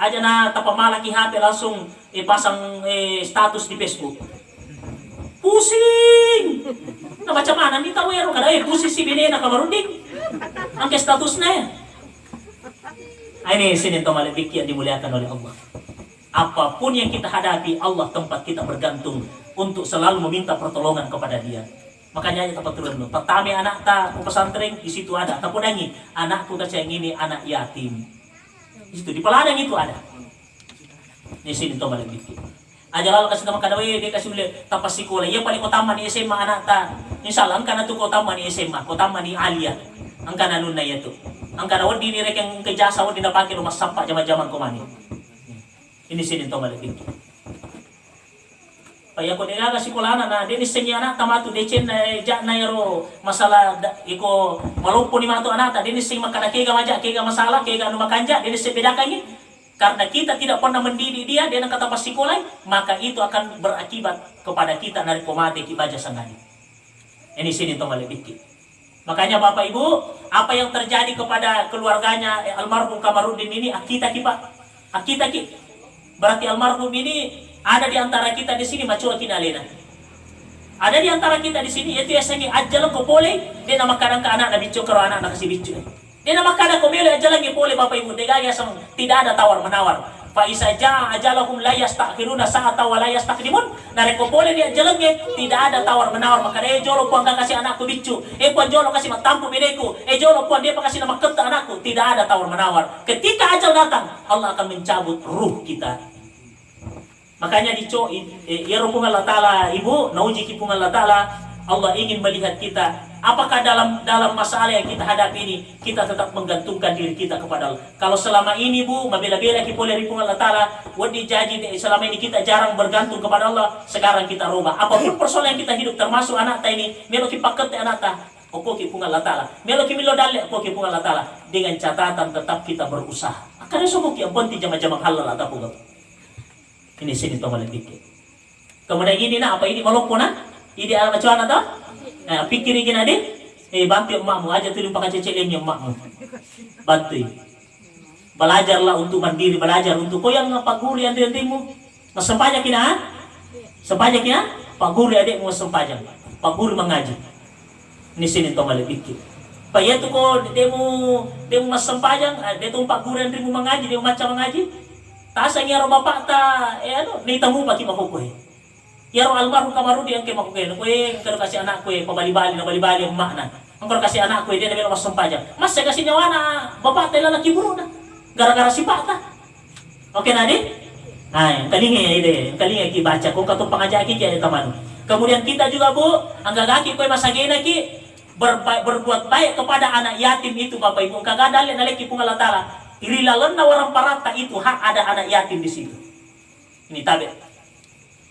Aja na tapamalaki HP langsung pasang status di Facebook. Pusing. Nah macam mana nih tahu ya kada pusing si bini nak kamarunding. Angke statusnya ya. Ini sini tomalibik yang dimuliakan oleh Allah. Apapun yang kita hadapi, Allah tempat kita bergantung untuk selalu meminta pertolongan kepada Dia. Makanya aja tempat turun dulu. Pertama anak tak pesantren di situ ada. Tapi nangi anakku kasih yang ini anak yatim. Di situ di peladang itu ada. Di sini tomalibik. Aja lalu kasih teman kadawe dia kasih boleh tapas sekolah. Ia paling utama di SMA anak ta. Insyaallah angkana tu utama di SMA, utama di alia. Angkana nunna ya tu. Angkana wadi ni rek yang kejasa wadi na pakai rumah sampah zaman-zaman komani. Ini sini to malapit. Paya ko dia kasih sekolah anak dia ni senya anak tamatu decen jak na yaro masalah iko malumpo ni mato anak ta dia ni sing makana kega majak kega masalah kega anu makanja dia ni sebedakan ni. Karena kita tidak pernah mendidik dia nak kata pas sekolah, maka itu akan berakibat kepada kita dari komate kibaja sangani. Ini sini tombal lebih. Makanya Bapak Ibu, apa yang terjadi kepada keluarganya almarhum Kamarudin ini akita Pak. Akita ki. Berarti almarhum ini ada di antara kita di sini macua kinalena. Ada di antara kita di sini yaitu esengi ajal ko boleh dia nama kadang ke anak nabi cokro anak kasih bicu. Dia nama kadang ko boleh ajal lagi boleh Bapak Ibu degaya sang tidak ada tawar menawar. Fa isa jaa ajalahum la yastakhiruna sa'ata wa la yastaqdimun. Nareko boleh dia jalannya tidak ada tawar menawar maka dia jolo puang kasih anakku bicu. Puang jolo kasih matampu bineku. Jolo puang dia kasih nama kenta anakku. Tidak ada tawar menawar. Ketika ajal datang Allah akan mencabut ruh kita. Makanya ya Rabbul Allah Ta'ala Ibu, nauji kipung Allah Ta'ala, Allah ingin melihat kita apakah dalam masalah yang kita hadapi ini kita tetap menggantungkan diri kita kepada Allah. Kalau selama ini Bu, mabela-bela kipoleh ripung Allah Ta'ala, wadi jadi selama ini kita jarang bergantung kepada Allah, sekarang kita rubah. Apapun persoalan yang kita hidup termasuk anak ta ini, melo kipaket anak ta, opo kipung Allah Ta'ala. Melo kimilo dalle, opo kipung Allah Ta'ala. Dengan catatan tetap kita berusaha. Akarnya semua ki abonti jama-jama halal atau pugam. Ini sini tombol pikir. Kemudian ini apa ini maloppo na? Ini ala macam mana tau? Pikir ini ada? Bantu emakmu aja tuh pakai cecelengnya emakmu. Bantu. Belajarlah untuk mandiri, belajar untuk kau yang pak guru yang dirimu. Sempajak kina? Sempajak kina? Pak guru adikmu sempajak. Pak guru mengaji. Ini sini tombol pikir. Pak ya tuh kau demu mas sempajak, dia tuh pak guru yang dirimu mengaji, dia macam mengaji. Tasang yaro bapak ta, ni tamu pati makukuhe. Yaro almarhum Kamarudin yang ke makukuhe. Kalau kasih anak kue, pabali-bali emak na. Kalau kasih anak kue, dia nak mas sempajang. Mas saya kasih nyawa na, bapak ta lalaki buru na. Gara-gara si pak ta. Oke nadi? Yang kalinga ya ide, yang kalinga ki baca. Kung katong pangajaki ki ada taman. Kemudian kita juga Bu, ang gagaki kue masagena ki berbuat baik kepada anak yatim itu Bapak Ibu. Kagadal na leki pung Allah Ta'ala. Irilalan na warang parata itu hak ada anak yatim di situ. Ini tabe.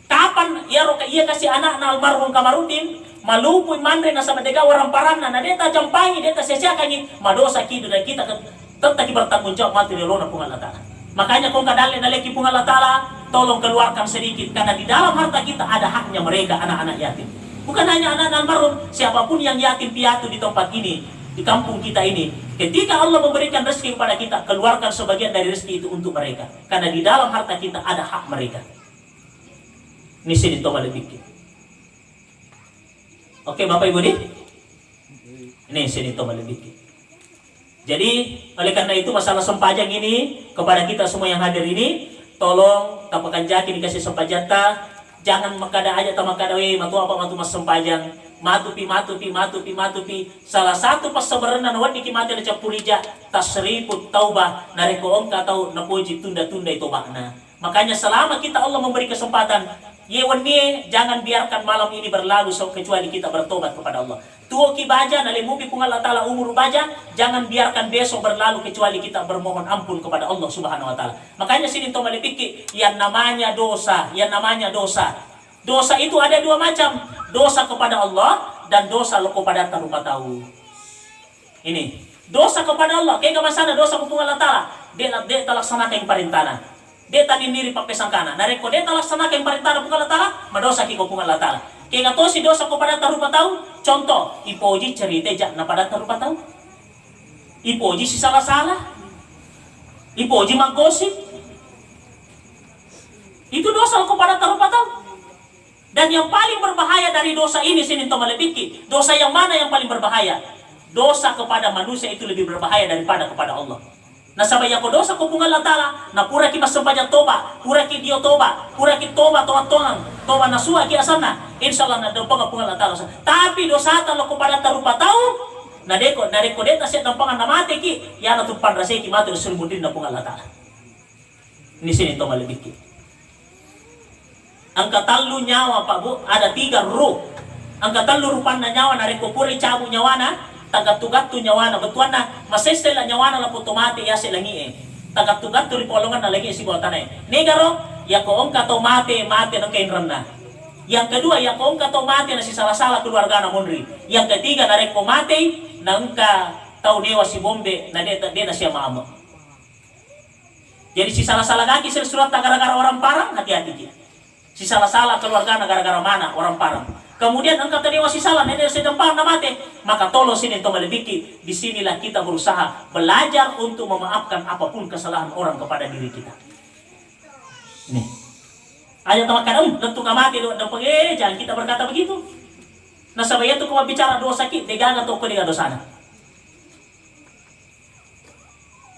Kapan ia kasih anak na almarhum Kamarudin malupui mandre na sama dega warang parana na deta jampangi deta sesiakangi madosa kidu dan kita tetap bertanggung jawab mati relona pung Allah Ta'ala. Makanya kung kadale na leki pung Allah Ta'ala tolong keluarkan sedikit karena di dalam harta kita ada haknya mereka anak-anak yatim. Bukan hanya anak almarhum, siapapun yang yatim piatu di tempat ini, di kampung kita ini, ketika Allah memberikan rezeki kepada kita, keluarkan sebagian dari rezeki itu untuk mereka. Karena di dalam harta kita ada hak mereka. Ini sini tombol lebih. Oke Bapak Ibu nih? Ini sini tombol lebih. Jadi oleh karena itu masalah sempajang ini kepada kita semua yang hadir ini, tolong tapakan jaki dikasih sempajata. Jangan makada aja ta makada matu apa matu mas sempajang. Matupi. Salah satu pas sebenarnya wadi ki mati na capurija tasrifut taubah nareko ongka tau napuji tunda-tunda itu makna. Makanya selama kita Allah memberi kesempatan, yewennie jangan biarkan malam ini berlalu kecuali kita bertobat kepada Allah. Tuo ki baja nalimupi pung Allah Ta'ala umur baja, jangan biarkan besok berlalu kecuali kita bermohon ampun kepada Allah Subhanahu wa Ta'ala. Makanya sini to malipiki yang namanya dosa. Dosa itu ada dua macam. Dosa kepada Allah, dan dosa lo kepada rupa tahu. Ini dosa kepada Allah, kayak masana dosa kepada Allah Ta'ala. Dia laksanakan yang perintahnya. Dia tadi diri pakai sangkana. Nareko dia laksanakan yang perintahnya kepada Allah Ta'ala, madosa ki kepada Allah Ta'ala. Kayak to si dosa kepada rupa tahu. Contoh, ipoji cerita jak na pada rupa tahu. Ipoji si salah-salah. Ipoji maggosip. Itu dosa kepada rupa tahu. Dan yang paling berbahaya dari dosa ini sini to malebiki. Dosa yang mana yang paling berbahaya? Dosa kepada manusia itu lebih berbahaya daripada kepada Allah. Nah sabaya ko dosa ko Allah Ta'ala, na pura ki masampanya toba, pura ki dio toba, pura ki toba toba nasua ki asana. Insyaallah na dampa ko Allah Ta'ala. Tapi dosa ta lo kepada tarupa tahu, na deko deta set dampangan na mate ki, ya na tumpan rase ki mate sulmudin na Allah Ta'ala. Ini sini to malebiki. Angka talu nyawa Pak Bu, ada 3 ruh. Angka talu rupan na nyawa na reko puri cabu nyawana. Tagat-tugat nyawana betuana masestela nyawana la putomate ya selangi tagat-tugat ri polongan na lagi si botanay negaro ya ko ongka to mate ng kainranna. Yang kedua ya ko ongka to mate na si salah-salah keluarga na monri. Yang ketiga na reko mate na ongka tau dewa si bombe na deta na siya maamo. Jadi si salah-salah kaki surat gara-gara orang parang, hati-hati dia. Si salah-salah keluarga na gara-gara mana orang parang. Kemudian engkau tadi masih salah, nenek sedang na mati, maka tolong sini to malebiki. Disinilah kita berusaha belajar untuk memaafkan apapun kesalahan orang kepada diri kita. Nih, ayat tamakan lentuk mati dan jangan kita berkata begitu. Nah sabaya itu kau bicara dosa kita, degaga to kau dosa na.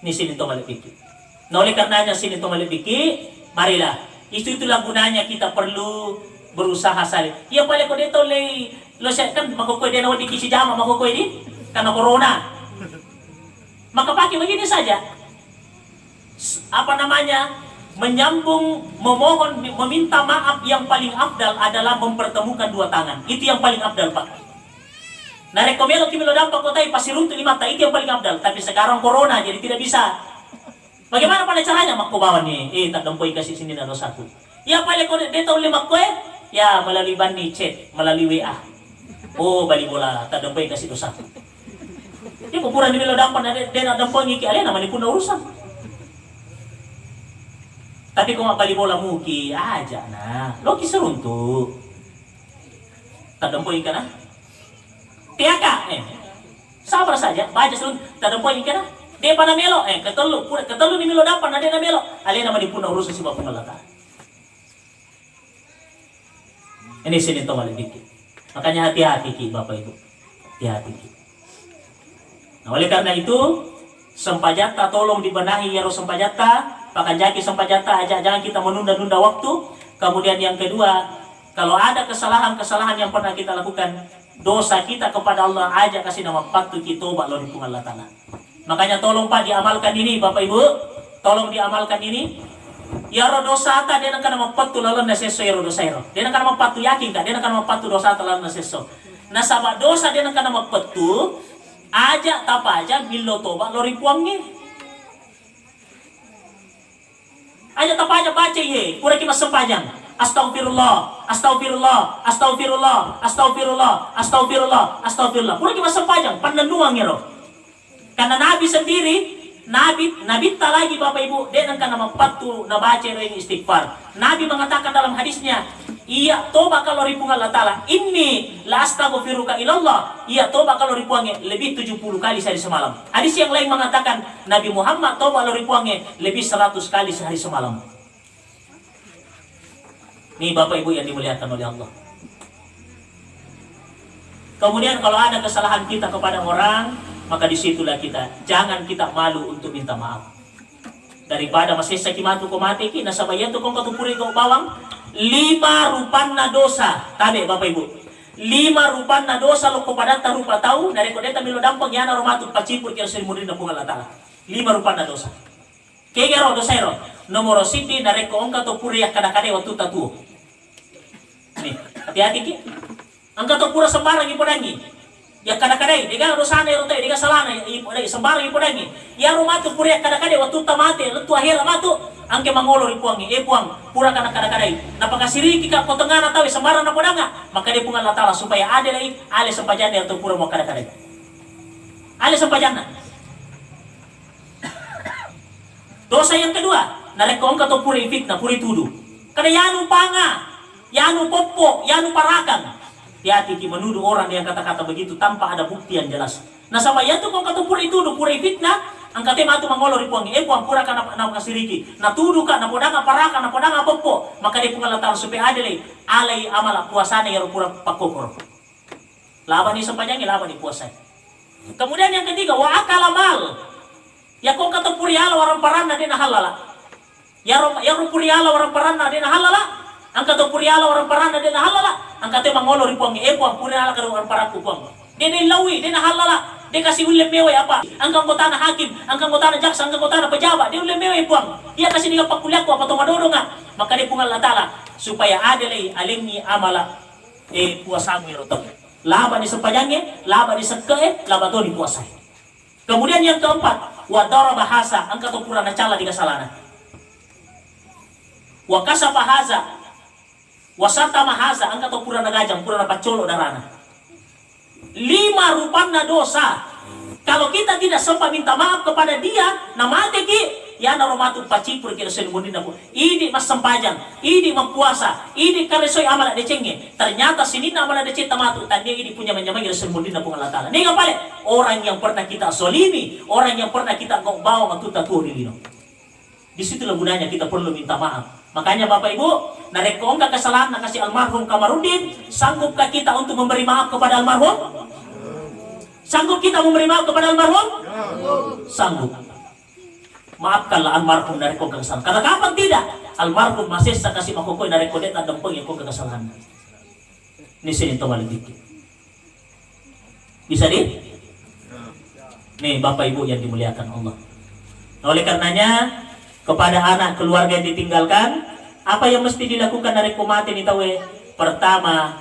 Nih sini to malebiki. Nah oleh karenanya sini to malebiki, marilah. Itulah gunanya kita perlu berusaha saling. Iya pala ko dito lay lo siya kan makukuha din ako di kisi jama makukuha din karena corona. Maka begini saja. Apa namanya? Menyambung, memohon, meminta maaf yang paling afdal adalah mempertemukan 2 tangan. Itu yang paling afdal, Pak. Nah, rekomelo kimi lo dampak ko tayo pasirunto ni mata, itu yang paling afdal. Tapi sekarang corona jadi tidak bisa. Bagaimana pada caranya? Makubawan nih. Tagdampoy kasi sini na dosaku. Ya pala ko dito lima ko ya melalui bani chat, melalui WA. Oh, bali bola tadampay kasi dosa. Ya kupuran nila dampan den dampang iki alena naman pun urusan. Tapi kung bali bola muki aja na. Loki seruntu. Tadampay ka na. Tiaka sabar saja, baca seruntu tadampay ka na. Dia pa na melo ketelu ni melo dampan na den na melo. Alena naman pun urusan si Bapak Allah. Ini sini to malebiki. Makanya hati-hati ki Bapak Ibu. Hati-hati ki. Nah, oleh karena itu sempajata tolong dibenahi ya sempajata, pakajaki sempajata aja jangan kita menunda-nunda waktu. Kemudian yang kedua, kalau ada kesalahan-kesalahan yang pernah kita lakukan, dosa kita kepada Allah aja kasih nama patu kita tobat lo di Allah Ta'ala. Makanya tolong Pak diamalkan ini Bapak Ibu. Tolong diamalkan ini. Ya dosa ta dia akan mapatu lalan na seso ya dosa iro. Dia akan mapatu yakin ka dia akan mapatu dosa ta lalan na seso. Na sabab dosa dia akan mapatu aja tapa aja bilo toba lo ripuangi. Aja tapa aja baca ye, pura ki masempajang. Astagfirullah, astagfirullah, astagfirullah, astagfirullah, astagfirullah, astagfirullah. Pura ki masempajang pandanuang iro. Karena Nabi sendiri Nabi tak lagi Bapak Ibu, dia akan nama patu na baca yang istighfar. Nabi mengatakan dalam hadisnya, iya toba kalau ripuang Allah Ta'ala. Inni la astaghfiruka ilallah. Iya toba kalau ripuangnya lebih 70 kali sehari semalam. Hadis yang lain mengatakan Nabi Muhammad toba kalau ripuangnya lebih 100 kali sehari semalam. Nih Bapak Ibu yang dimuliakan oleh Allah. Kemudian kalau ada kesalahan kita kepada orang, maka disitulah kita, jangan kita malu untuk minta maaf. Daripada masih sakimatu ko mati ki nasabaya to kung katupuri ko bawang 5 rupanna dosa. Tabe Bapak Ibu. 5 rupanna dosa lo ko padata rupa tahu dari ko deta milo dampang yana romatu pacipur kira seri murid na pungal Allah. 5 rupanna dosa. Kegero dosero nomor siti dari ko ongka to puri kada-kada waktu tatu. Nih, hati-hati ki. Angka to pura sembarang ipodangi. Ya kadang-kadang dia dosa na rote dia salah na sembarang ipodangi. Ya rumatu puri kadang-kadang waktu tamate letu akhir matu angke mangolor ipuangi puang pura kana kadai napakasiriki ka ko tengana tawi sembarang na podanga maka dia pungan Allah Taala supaya ada lagi ale sampajana atau pura mo kadai ale sampajana. Dosa yang kedua narekong ka to pura fitnah pura tuduh kada yanu panga yanu popo yanu parakan. Hati-hati menuduh orang yang kata-kata begitu tanpa ada bukti yang jelas. Nah sama ya tuh kong kata pura itu pura fitnah, angkat tema tu mangolor ipuangi, puang pura kana kasiriki, na tuduh ka, na podanga paraka, na podanga popo, maka dia pungal latar supaya ada lagi, alai amala puasana yang pura pakokor. Laban ni sepanjangnya laban di puasa. Kemudian yang ketiga wa akala mal, ya kong kata puriala orang parana dia halala, ya puriala orang parana dia halala. Angkat to puriala orang parana dia halala, angkat to mangolor ipuangi puang puriala ka orang paraku puang. Dia lawi dia halala, dia kasih ulle mewe apa? Angkat kota na hakim, angkat kota na jaksa, angkat kota na pejabat, dia ulle mewe puang. Dia kasih dia pakuliak apa to madodonga. Maka dia pungal Allah Taala supaya ada lagi alingi amala puasamu irotok. Laba di sepanjangnya, laba di seke, laba to di puasa. Kemudian yang keempat, wa daraba hasa, angkat to purana cala di kasalana. Wa kasafa haza wasata mahasa angkat to purana gajang purana pacolo darana. 5 rupana dosa. Kalau kita tidak sempat minta maaf kepada dia, nama ki ya naromatu pacipur kita senbundin aku. Ini mas sempajang, ini mempuasa, ini karesoi amala decenge. Ternyata sini amala deceng tamatu tadi ini punya menyamai kita senbundin aku Allah Taala. Nih ngapale? Orang yang pernah kita solimi, orang yang pernah kita bawa matuta tuh di lino. Di situlah gunanya kita perlu minta maaf. Makanya Bapak Ibu, narekong ka kesalahan na kasi almarhum Kamarudin, sanggupkah kita untuk memberi maaf kepada almarhum? Sanggup kita memberi maaf kepada almarhum? Sanggup. Maafkanlah almarhum narekong ka kesalahan. Karena kapan tidak? Almarhum masih sa kasi makukoy narekodet at dampong yung ka kesalahan. Ini sini to malibiki. Bisa di? Nih Bapak Ibu yang dimuliakan Allah. Oleh karenanya, kepada anak keluarga yang ditinggalkan, apa yang mesti dilakukan dari kumatin itu? Pertama,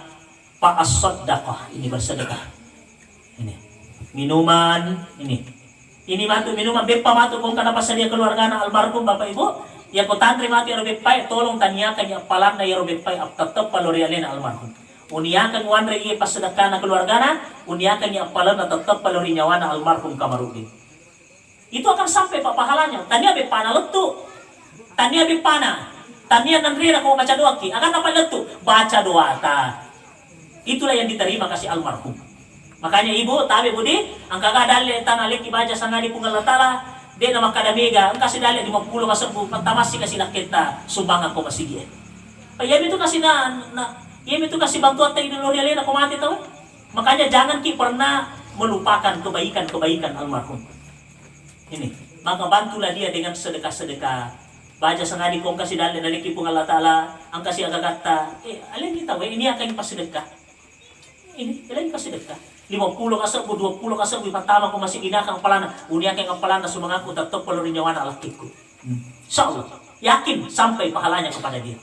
fa'as-saddaqah, ini bersedekah. Ini minuman, ini matu minuman bepa matu kung kana pasadia keluarga anak almarhum Bapak Ibu, ya ko tantri mati ro bepay tolong tanyakan ya palang na ro bepay tetap palorialena almarhum. Uniakan wanre iye pasedekah na keluarga na, uniakan ya palang na tetap palori nyawana almarhum Kamarudin. Itu akan sampai pak pahalanya. Tania bepana letu, tania bepana, tania nanrira kau baca doa ki, akan apa letu? Baca doa ta. Itulah yang diterima kasih almarhum. Makanya ibu, tabi budi, angka kadale tanah leki baca sangani pungal latala, dia nama kadamiga, angka si dale 50 kasembu, pantamasi kasih nakita, sumbang ako masih dia. Ya itu kasih itu kasih bantuan tayo nilorialin ako mati tahu. Makanya jangan ki pernah melupakan kebaikan almarhum. Ini, maka bantulah dia dengan sedekah-sedekah. Baca sangadi kong kasih dalil naliki pung Allah Ta'ala, ang kasih agak kata, alin kita, ini akan pasedekah. Ini, alin pasedekah. 50 kasabu, 20 kasabu, pertama ko masih inakang palana, uni akan palana sumangaku, tetap pelurin nyawa na alakiku. InsyaAllah, yakin sampai pahalanya kepada dia.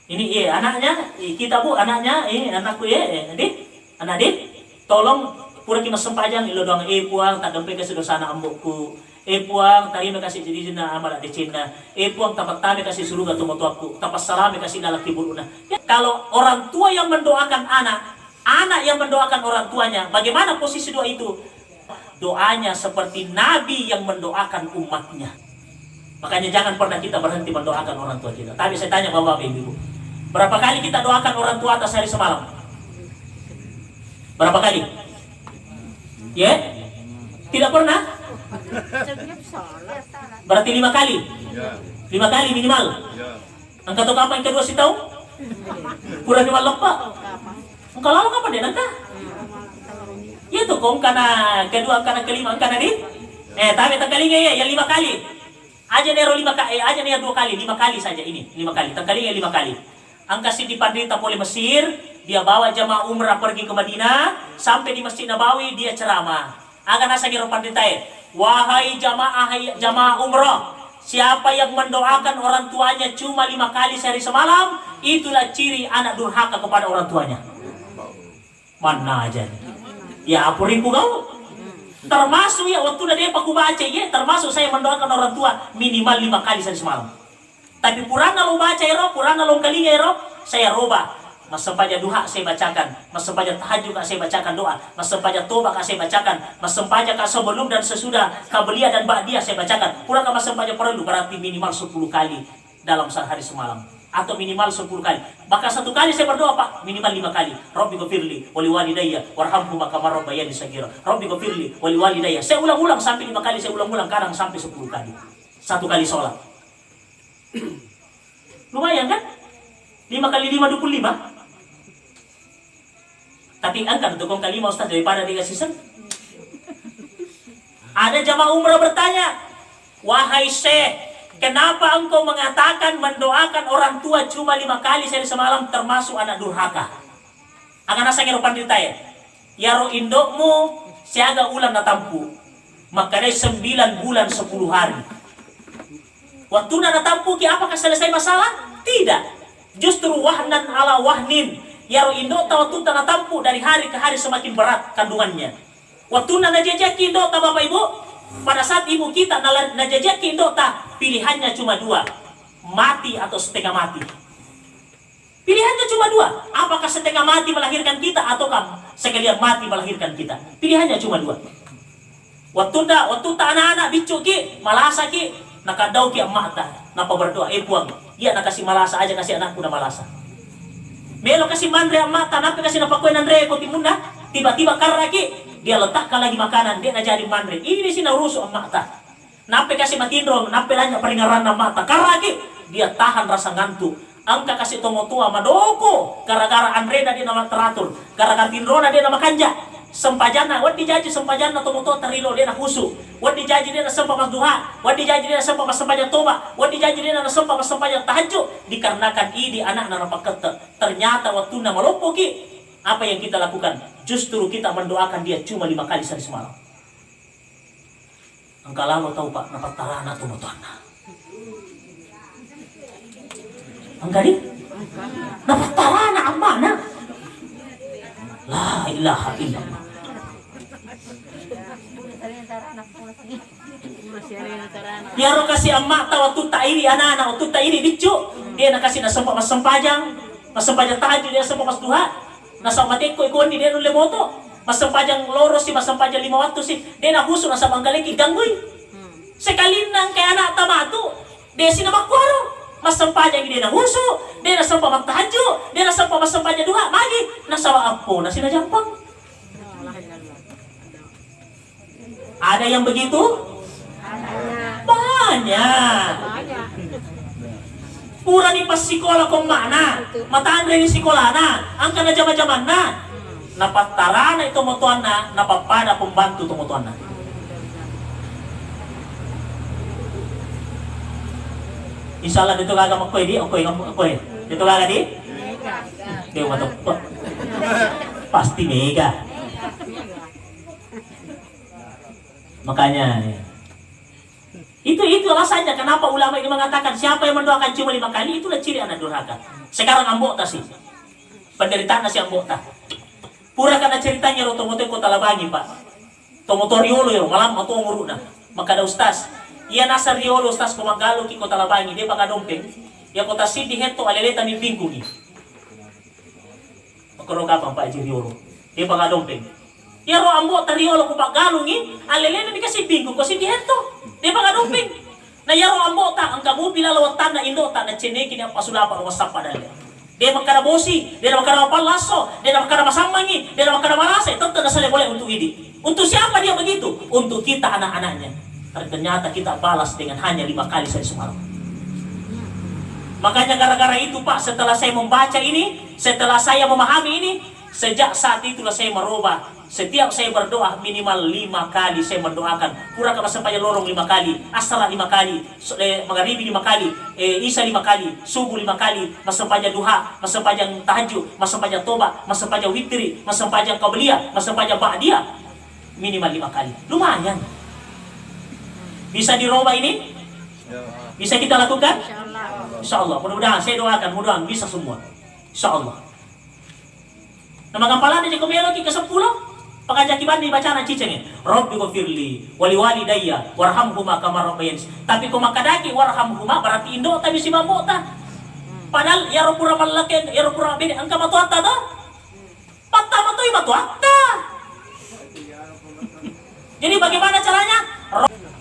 Ini, anaknya, kita bu, anaknya, anakku anak dia, tolong, pura kima sempajang ilo doang puang tak dampai kasih dosana ambokku puang tadi kasih jadi jina amala decina puang tapat tami kasih surga tumotuaku tapas salami kasih dalam kiburuna. Kalau orang tua yang mendoakan anak yang mendoakan orang tuanya, bagaimana posisi doa itu? Doanya seperti Nabi yang mendoakan umatnya. Makanya jangan pernah kita berhenti mendoakan orang tua kita. Tadi saya tanya bapak ibu, berapa kali kita doakan orang tua atas hari semalam? Berapa kali? Ya? Tidak pernah? Berarti 5 kali? 5 kali minimal? Angka to kapan kedua si tahu? Kurang 5 lupa? Angka lalu kapan dia nangka? Ya tuh kong kana kedua kana kelima kana di? Tapi tak kali ya 5 kali. Aja nero 5 kali, aja nero 2 kali, 5 kali saja ini, 5 kali. Tak kali ya 5 kali. Angka si dipanderita oleh Mesir, dia bawa jamaah umrah pergi ke Madinah, sampai di Masjid Nabawi dia ceramah. Agar nasa kira panderita, wahai jamaah umrah, siapa yang mendoakan orang tuanya cuma 5 kali sehari semalam, itulah ciri anak durhaka kepada orang tuanya. Mana aja? Ya apurin ku kau. Termasuk ya waktu dia aku baca ya, termasuk saya mendoakan orang tua minimal 5 kali semalam. Tapi purana lo baca ero, purana lo kalinga ero, saya robah. Mas sempaja duha saya bacakan, mas sempaja tahajud saya bacakan doa, mas sempaja toba saya bacakan, mas sempaja sebelum dan sesudah kabelia dan ba'diyah saya bacakan. Purana mas sempaja perlu berarti minimal 10 kali dalam sehari semalam. Atau minimal 10 kali. Maka 1 kali saya berdoa Pak, minimal 5 kali. Rabbi ghafirli wa liwalidayya warhamhuma kama rabbayani shaghira. Rabbi ghafirli wa liwalidayya. Saya ulang-ulang sampai 5 kali, saya ulang-ulang, kadang sampai 10 kali. 1 kali sholat. Lumayan kan? 5 kali 5 25. Tapi angkat untuk kali 5 Ustaz daripada dikasih sen. Ada jamaah umrah bertanya, wahai Syekh, kenapa engkau mengatakan mendoakan orang tua cuma 5 kali sehari semalam termasuk anak durhaka? Akan asa ngerupan ditanya, ya ro indokmu siaga ulang natampu, maka dari 9 bulan 10 hari. Waktu natampu ki apakah selesai masalah? Tidak. Justru wahnan ala wahnin. Ya ro indok waktu natampu dari hari ke hari semakin berat kandungannya. Waktu najajaki indok Bapak Ibu, pada saat ibu kita najajaki indok pilihannya cuma 2, mati atau setengah mati. Pilihannya cuma 2, apakah setengah mati melahirkan kita ataukah sekalian mati melahirkan kita. Pilihannya cuma 2. Waktu tak anak-anak bicu ki, malasa ki, nakadau ki emak ta, napa berdoa, puang, iya nak kasih malasa aja, kasih anakku na malasa. Melo kasih mandre emak ta, napa kasih napa kue nandre ko timunda, tiba-tiba karaki, dia letakkan lagi makanan, dia ngajari mandre. Ini sih naurusu emak ta. Nape kasih matindro, nape lanya peringaran mata. Karaki dia tahan rasa ngantuk. Angka kasih tomo tua madoko. Gara-gara Andrena dia nama teratur. Gara-gara Tindrona dia nama kanja. Sempajana, wad dijaji sempajana tomo tua terilo dia na husu. Wad dijaji dia na sempa mas duha. Wad dijaji dia na sempa mas sempaja toba. Wad dijaji dia na sempa mas sempaja tahajud. Dikarenakan ini anak na napaketa. Ternyata waktu na malopoki. Apa yang kita lakukan? Justru kita mendoakan dia cuma 5 kali sehari semalam. Engkau lalu tahu Pak, dapat tarana tuh motorna. Engkau di? Dapat tarana amana. La ilaha illallah. Dia ro kasih emak tahu waktu tak ini anak-anak, waktu tak ini bicu. Dia nak kasih nasempak mas sempajang tahajud dia sempat mas duha. Nasa mateko ikon ni dia nule moto. Mas sempajang loros si mas sempajang 5 waktu si dia nak husu nasa banggaleki gangguin. Sekali nang kay anak tamatu, dia sinamakwaro. Mas sempajang dia nak husu, dia nak sempat mas tahajud, dia nak sempat mas sempajang duha, magi nasa apo nasi na jampang. Ada yang begitu? Banyak. Pura ni pas sekolah kong mana, mataan rin sekolah na, ang kana jaman-jaman na, napatara na ito motuan na, napapada pembantu ito motuan na. Inshallah dito gaga makoy di, okoy. Dito gaga di? Di matok. Pasti mega. Makanya itu alasannya kenapa ulama ini mengatakan siapa yang mendoakan cuma 5 kali itulah ciri anak durhaka. Sekarang ambok ta sih. Penderitaan si ambok ta. Pura kana ceritanya ro tomoto kota Labangi Pak. Tomoto riolo yo malam atau nguruna. Maka ada ustaz. Ia nasa riolo ustaz ko magalo ki kota Labangi dia baka dompeng. Ya kota Sidi heto aleleta mi bingkungi. Makro kapang Pak riolo. Dia baka dompeng. Ya ro ambok ta riolo ko pagalungi alelena mi kasi bingkung ko Sidi heto. Dia baka dumping. Na yaro ambota ang kamu pilalawat na indo ta na cheneki ni pasulapa wasap padalya. Dia makara bosi, dia makara palaso, dia makara masamangi, dia makara malasa. Tentu na boleh untuk ini. Untuk siapa dia begitu? Untuk kita anak-anaknya. Ternyata kita balas dengan hanya 5 kali sehari semalam. Makanya gara-gara itu Pak, setelah saya membaca ini, setelah saya memahami ini, sejak saat itulah saya merubah. Setiap saya berdoa minimal 5 kali saya mendoakan. Pura ka masempaya lorong 5 kali, asala 5 kali, magharibi 5 kali, isya 5 kali, subuh 5 kali, masempaya duha, masempaya tahajud, masempaya toba, masempaya witri, masempaya qabliyah, masempaya ba'diyah. Minimal 5 kali. Lumayan. Bisa dirubah ini? Bisa kita lakukan? Insyaallah. Mudah-mudahan saya doakan, mudah-mudahan bisa semua. Insyaallah. Nama gampalan di Komelo ki ke 10. Pakajaki bandi bacana cicengin. Rabbi ghfirli wali walidayya warhamhuma kama rabbayani. Tapi kung makadaki warhamhuma berarti indo tapi si bambo ta. Padahal ya pura malaki ya pura bini angka matuata ta. Patta matui matuata. Jadi bagaimana caranya?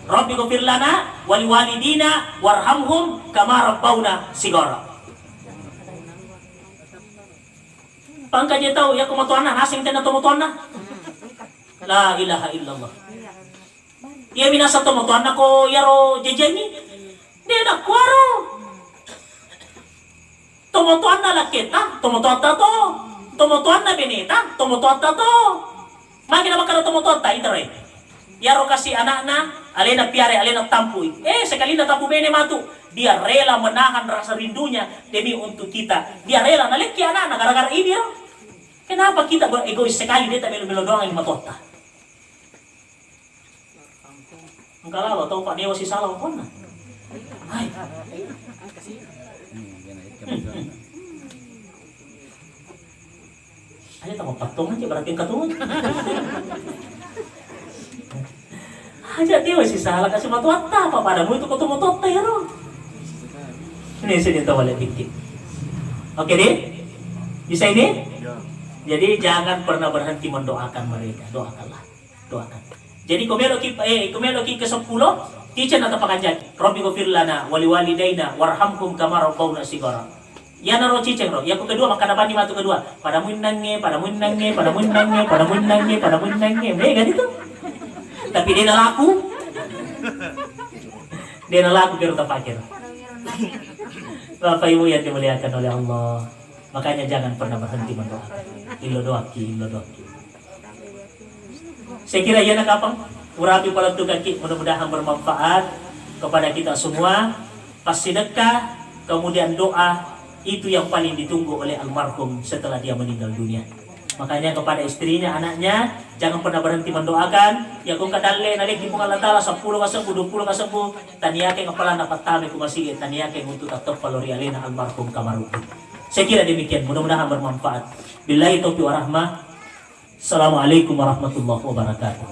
Rabbi ghfir lana wali walidina warhamhum kama rabbawna sigara. Pangkaje tahu ya kumatuana nasing tena tumutuana. La ilaha illallah. Ia minasa tumutuana ko yaro jejeni. Dia nak kuaro. Tumutuana laketa, tumutuata to. Tumutuana beneta, tumutuata to. Magi na makara tumutuata itare. Yaro kasih anakna, alena piare, alena tampui. Sekali na tampu bene matu. Dia rela menahan rasa rindunya demi untuk kita. Dia rela naleki anak gara-gara ini ya. Kenapa kita beregois sekali dia tak melo-melo doang yang matota. Engkau lalu tahu Pak Dewa si salah pun. Hai. Ayo tak patung aja berarti katungan. Aja Dewa si salah kasih matota apa padamu itu ketemu tota ya roh. Ini sini tahu oleh dikit. Oke deh, bisa ini? Jadi jangan pernah berhenti mendoakan mereka, doakanlah, doakan. Jadi komeloki ke-10, teacher atau pakajak. Rabbi ghfir lana wali walidaina warhamhum kama rabbawna sigara. Ya naro ciceng ro. Yang kedua maka nabani matu kedua. Pada munnange. Mereka itu. Tapi dia laku. Dia laku biar terpakir. Bapak Ibu yang dimuliakan oleh Allah. Makanya jangan pernah berhenti mendoakan. Ilo doaki. Saya kira ya nak apa? Urapi pala tu kaki mudah-mudahan bermanfaat kepada kita semua. Pas sedekah, kemudian doa itu yang paling ditunggu oleh almarhum setelah dia meninggal dunia. Makanya kepada istrinya, anaknya, jangan pernah berhenti mendoakan. Ya kung kadalle nalik di Allah Ta'ala 10 kasembuh, 20 kasembuh, taniyake kepala dapat tami kumasigi, taniyake untuk tetap palori alina almarhum kamaruti. Saya kira demikian, mudah-mudahan bermanfaat. Billahi taufiq wa rahmah. Assalamualaikum warahmatullahi wabarakatuh.